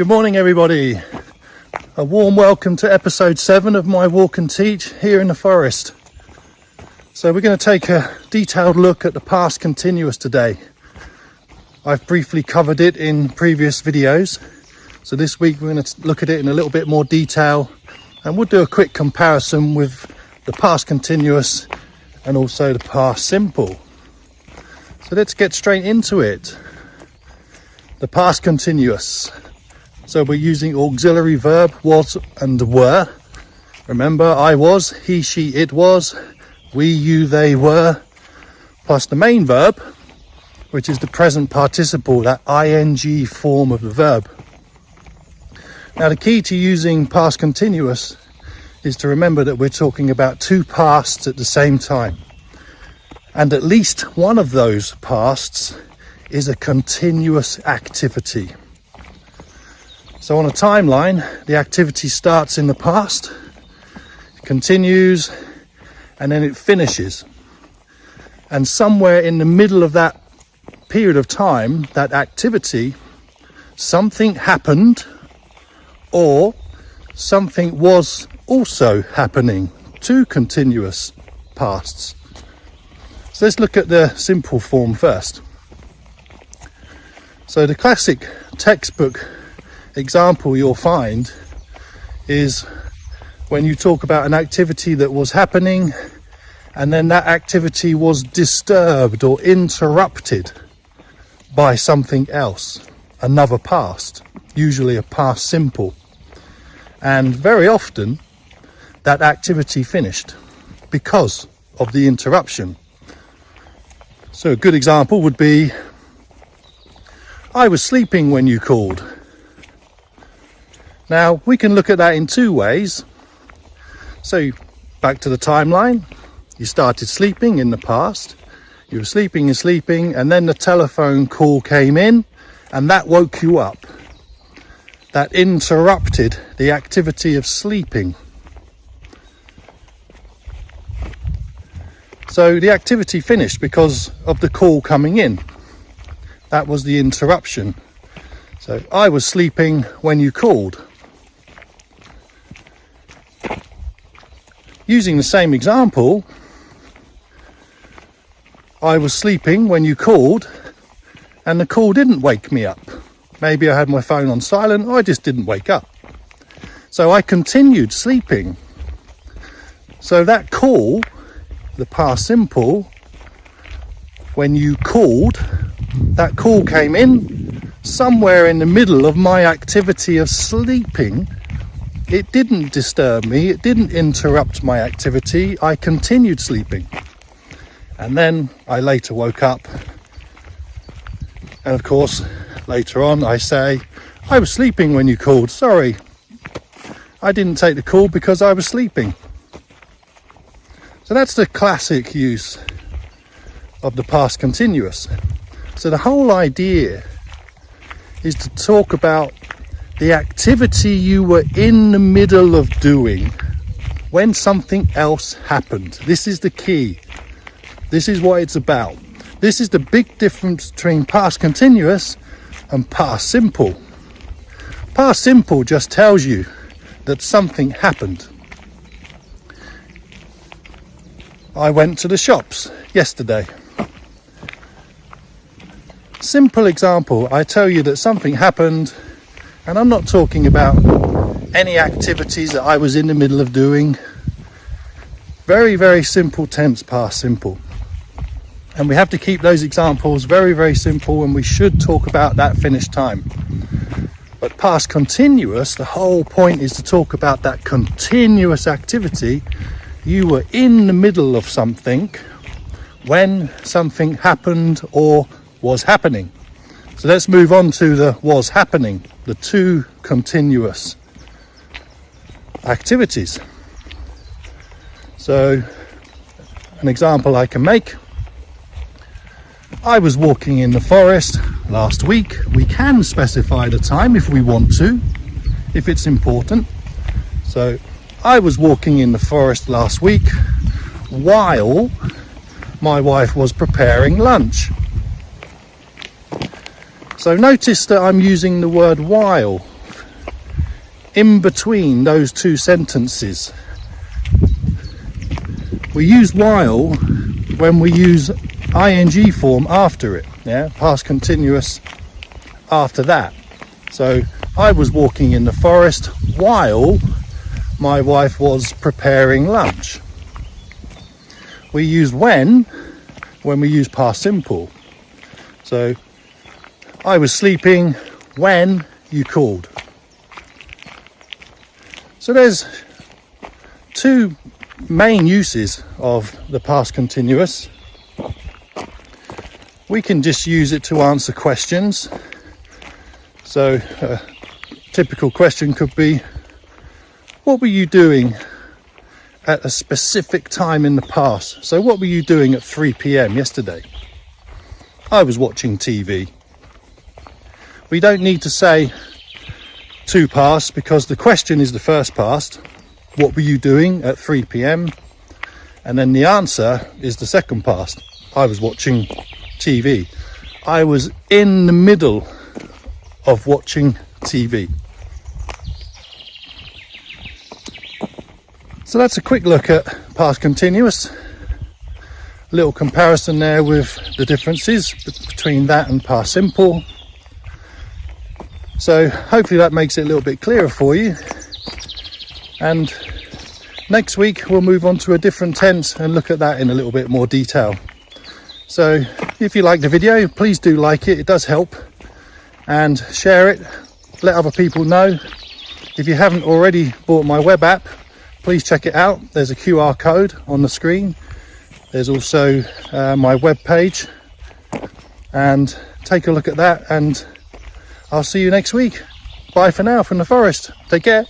Good morning, everybody. A warm welcome to episode 7 of my walk and teach here in the forest. So we're going to take a detailed look at the past continuous today. I've briefly covered it in previous videos. So this week we're going to look at it in a little bit more detail, and we'll do a quick comparison with the past continuous and also the past simple. So let's get straight into it. The past continuous. So we're using auxiliary verb was and were. Remember, I was, he, she, it was, we, you, they were, plus the main verb, which is the present participle, that ing form of the verb. Now the key to using past continuous is to remember that we're talking about two pasts at the same time. And at least one of those pasts is a continuous activity. So on a timeline, the activity starts in the past, continues, and then it finishes. And somewhere in the middle of that period of time, that activity, something happened or something was also happening. Two continuous pasts. So let's look at the simple form first. So the classic textbook example you'll find is when you talk about an activity that was happening and then that activity was disturbed or interrupted by something else, another past, usually a past simple. And very often that activity finished because of the interruption. So a good example would be, I was sleeping when you called. Now, we can look at that in two ways. So, back to the timeline. You started sleeping in the past. You were sleeping, and then the telephone call came in, and that woke you up. That interrupted the activity of sleeping. So, the activity finished because of the call coming in. That was the interruption. So, I was sleeping when you called. Using the same example, I was sleeping when you called and the call didn't wake me up. Maybe I had my phone on silent or I just didn't wake up. So I continued sleeping. So that call, the past simple, when you called, that call came in somewhere in the middle of my activity of sleeping. It didn't disturb me, it didn't interrupt my activity, I continued sleeping. And then I later woke up. And of course, later on I say, I was sleeping when you called, sorry. I didn't take the call because I was sleeping. So that's the classic use of the past continuous. So the whole idea is to talk about the activity you were in the middle of doing when something else happened. This is the key. This is what it's about. This is the big difference between past continuous and past simple. Past simple just tells you that something happened. I went to the shops yesterday. Simple example, I tell you that something happened. And I'm not talking about any activities that I was in the middle of doing. Very, very simple tense, past simple. And we have to keep those examples very, very simple, and we should talk about that finished time. But past continuous, the whole point is to talk about that continuous activity. You were in the middle of something when something happened or was happening. So let's move on to the was happening, the two continuous activities. So an example I can make, I was walking in the forest last week. We can specify the time if we want to, if it's important. So I was walking in the forest last week while my wife was preparing lunch. So notice that I'm using the word while in between those two sentences. We use while when we use ing form after it, yeah, past continuous after that. So I was walking in the forest while my wife was preparing lunch. We use when we use past simple. So I was sleeping when you called. So there's two main uses of the past continuous. We can just use it to answer questions. So a typical question could be, what were you doing at a specific time in the past? So what were you doing at 3 p.m. yesterday? I was watching TV. We don't need to say two past because the question is the first past. What were you doing at 3 p.m? And then the answer is the second past. I was watching TV. I was in the middle of watching TV. So that's a quick look at past continuous. A little comparison there with the differences between that and past simple. So hopefully that makes it a little bit clearer for you. And next week we'll move on to a different tense and look at that in a little bit more detail. So if you like the video, please do like it. It does help. And share it. Let other people know. If you haven't already bought my web app, please check it out. There's a QR code on the screen. There's also my web page. And take a look at that. And I'll see you next week. Bye for now from the forest. Take care.